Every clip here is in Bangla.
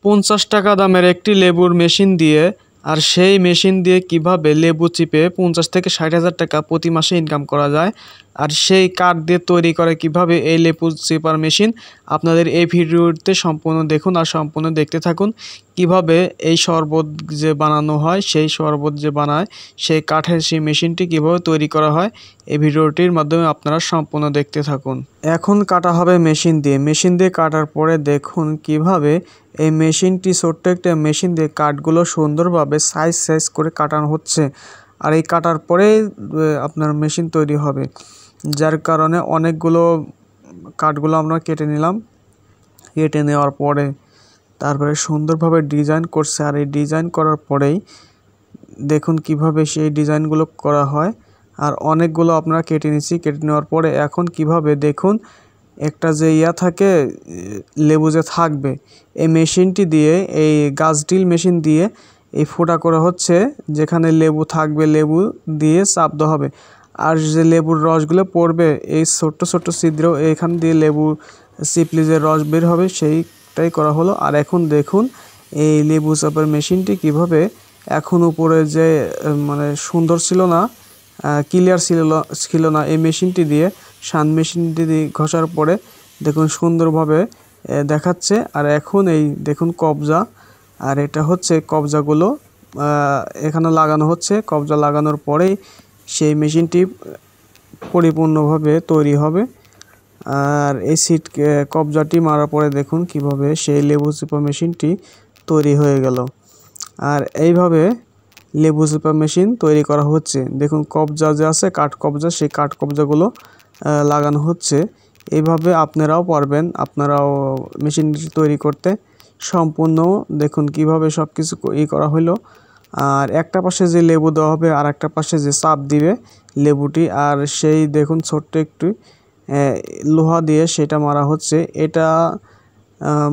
50 টাকা দামের একটি লেবুর মেশিন দিয়ে আর সেই মেশিন দিয়ে কিভাবে লেবু চিপে 50 থেকে 60 হাজার টাকা প্রতি মাসে ইনকাম করা যায় আর সেই কাঠ দিয়ে তৈরি করে কিভাবে এই লেবু চিপার মেশিন আপনাদের এই ভিডিওতে সম্পূর্ণ দেখুন আর সম্পূর্ণ দেখতে থাকুন। কিভাবে এই শরবত যে বানানো হয় সেই শরবত যে বানায় সেই কাঠের সেই মেশিনটি কিভাবে তৈরি করা হয় এই ভিডিওটির মাধ্যমে আপনারা সম্পূর্ণ দেখতে থাকুন। এখন কাটা হবে মেশিন দিয়ে কাটার পরে দেখুন কিভাবে এই মেশিনটি ছোট্ট একটা মেশিন দিয়ে কাঠগুলো সুন্দরভাবে সাইজ করে কাটানো হচ্ছে আর এই কাটার পরে আপনার মেশিন তৈরি হবে, যার কারণে অনেকগুলো কাঠগুলো আমরা কেটে নিলাম। কেটে নেওয়ার পরে তারপরে সুন্দরভাবে ডিজাইন করছে আর এই ডিজাইন করার পরেই দেখুন কিভাবে সেই ডিজাইনগুলো করা হয় আর অনেকগুলো আপনারা কেটে নিচ্ছি। কেটে নেওয়ার পরে এখন কিভাবে দেখুন একটা যে থাকে লেবু যে থাকবে এই মেশিনটি দিয়ে এই গাছ ড্রিল মেশিন দিয়ে এই ফোঁটা করা হচ্ছে, যেখানে লেবু থাকবে লেবু দিয়ে চাপ দেওয়া হবে আর যে লেবুর রসগুলো পড়বে এই ছোট্ট ছোট্ট ছিদ্র এখান দিয়ে লেবু চিপলি যে রস বের হবে সেইটাই করা হলো। আর এখন দেখুন এই লেবু চাপের মেশিনটি কিভাবে এখন উপরে যে মানে সুন্দর ছিল না, ক্লিয়ার ছিল না এই মেশিনটি দিয়ে শান মেশিনটি দিয়ে ঘষার পরে দেখুন সুন্দরভাবে দেখাচ্ছে। আর এখন এই দেখুন কবজা, আর এটা হচ্ছে কবজাগুলো এখানে লাগানো হচ্ছে। কবজা লাগানোর পরেই সেই মেশিনটি পরিপূর্ণভাবে তৈরি হবে। আর এই সিট কবজাটি মারার পরে দেখুন কিভাবে সেই লেবু চিপা মেশিনটি তৈরি হয়ে গেল। আর এইভাবে লেবু চিপা মেশিন তৈরি করা হচ্ছে। দেখুন কবজা যে আছে কাঠ কবজা, সেই কাঠ কবজাগুলো লাগানো হচ্ছে। এইভাবে আপনারাও পারবেন, আপনারাও মেশিনটি তৈরি করতে। সম্পূর্ণ দেখুন কিভাবে সব কিছু করা হলো। আর একটা পাশে যে লেবু দেওয়া হবে আর একটা পাশে যে চাপ দিবে লেবুটি, আর সেই দেখুন ছোট্ট একটু লোহা দিয়ে সেটা মারা হচ্ছে। এটা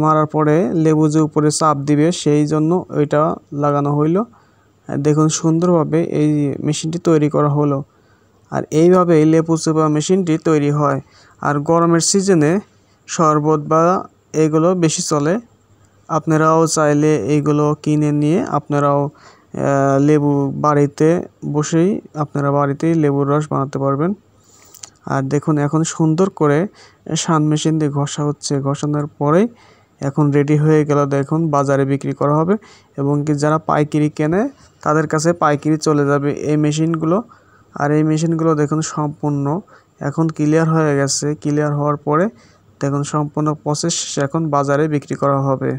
মারার পরে লেবু যে উপরে চাপ দিবে সেই জন্য ওইটা লাগানো হইলো। দেখুন সুন্দরভাবে এই মেশিনটি তৈরি করা হলো। আর এইভাবে লেবু চিপা মেশিনটি তৈরি হয়। আর গরমের সিজনে শরবত বা এগুলো বেশি চলে। আপনারাও চাইলে এইগুলো কিনে নিয়ে আপনারাও লেবু বাড়িতে বসেই আপনারা বাড়িতেই লেবুর রস বানাতে পারবেন। আর দেখুন এখন সুন্দর করে শান মেশিন দিয়ে ঘষা হচ্ছে। ঘষানোর পরেই এখন রেডি হয়ে গেল। দেখুন বাজারে বিক্রি করা হবে এবং কি যারা পাইকারি কেনে তাদের কাছে পাইকারি চলে যাবে এই মেশিনগুলো। আর এই মেশিনগুলো দেখুন সম্পূর্ণ এখন ক্লিয়ার হয়ে গেছে। ক্লিয়ার হওয়ার পরে দেখুন সম্পূর্ণ প্রসেস এখন বাজারে বিক্রি করা হবে।